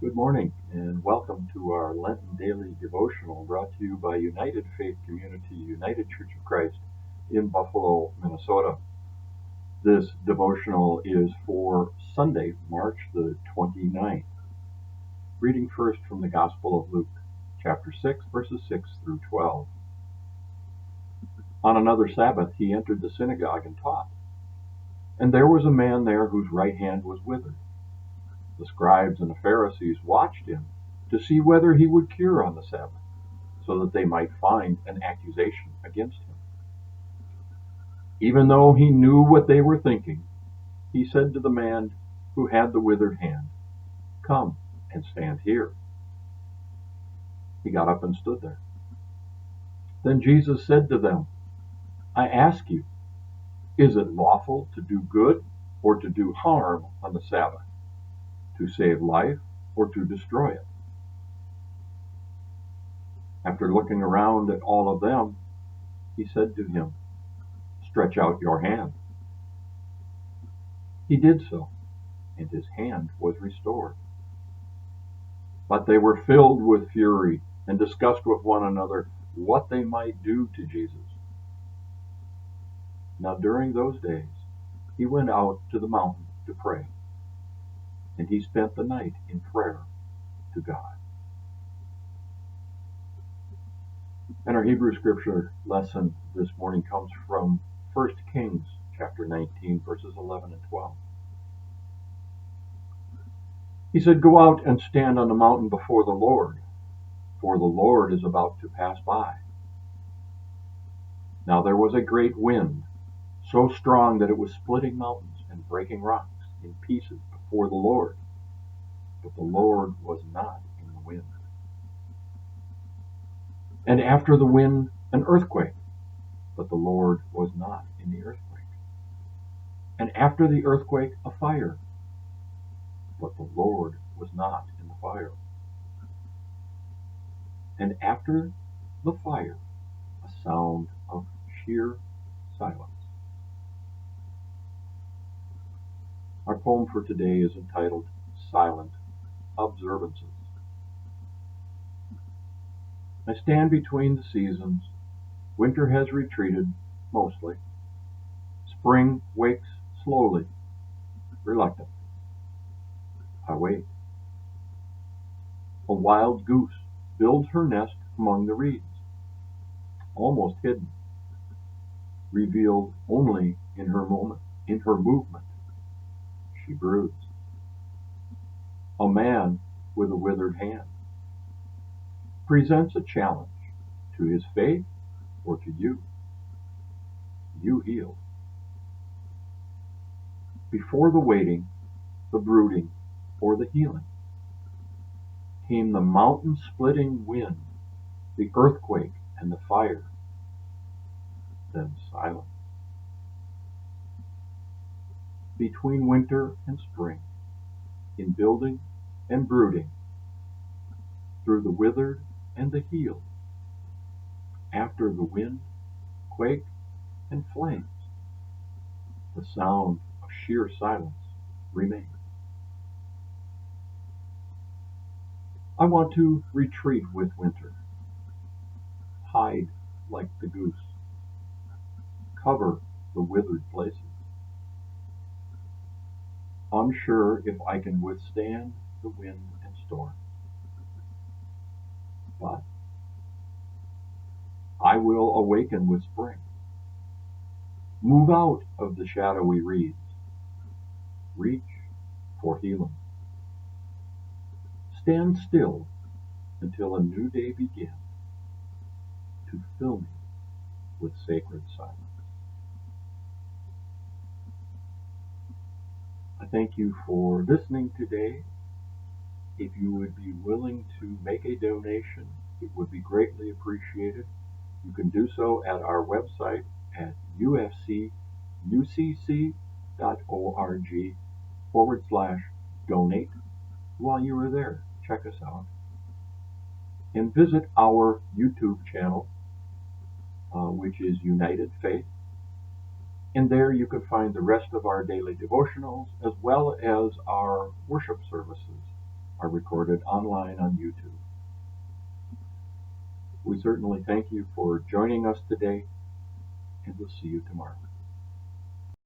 Good morning and welcome to our Lenten Daily Devotional brought to you by United Faith Community United Church of Christ in Buffalo, Minnesota. This devotional is for Sunday, March the 29th. Reading first from the Gospel of Luke, chapter 6, verses 6 through 12. On another Sabbath he entered the synagogue and taught, and there was a man there whose right hand was withered. The scribes and the Pharisees watched him to see whether he would cure on the Sabbath, so that they might find an accusation against him. Even though he knew what they were thinking, he said to the man who had the withered hand, "Come and stand here." He got up and stood there. Then Jesus said to them, "I ask you, is it lawful to do good or to do harm on the Sabbath, to save life or to destroy it?" After looking around at all of them, he said to him, "Stretch out your hand." He did so, and his hand was restored. But they were filled with fury and discussed with one another what they might do to Jesus. Now during those days he went out to the mountain to pray, and he spent the night in prayer to God. And our Hebrew scripture lesson this morning comes from 1 Kings chapter 19, verses 11 and 12. He said, "Go out and stand on the mountain before the Lord, for the Lord is about to pass by." Now there was a great wind, so strong that it was splitting mountains and breaking rocks in pieces before the Lord, but the Lord was not in the wind. And after the wind, an earthquake, but the Lord was not in the earthquake. And after the earthquake, a fire, but the Lord was not in the fire. And after the fire, a sound of sheer silence. Our poem for today is entitled Silent Observances. I stand between the seasons. Winter has retreated, mostly. Spring wakes slowly, reluctant. I wait. A wild goose builds her nest among the reeds, almost hidden, revealed only in her movement. She broods. A man with a withered hand presents a challenge to his faith or to you. You healed. Before the waiting, the brooding, or the healing, came the mountain-splitting wind, the earthquake, and the fire. Then silence. Between winter and spring, in building and brooding, through the withered and the healed, after the wind, quake, and flames, the sound of sheer silence remains. I want to retreat with winter, hide like the goose, cover the withered places, unsure if I can withstand the wind and storm. But I will awaken with spring, move out of the shadowy reeds, reach for healing. Stand still until a new day begins to fill me with sacred silence. I thank you for listening today. If you would be willing to make a donation, it would be greatly appreciated. You can do so at our website at ufcucc.org/donate. While you are there, check us out. And visit our YouTube channel, which is United Faith. And there you can find the rest of our daily devotionals as well as our worship services. are recorded online on YouTube. We certainly thank you for joining us today, and we'll see you tomorrow.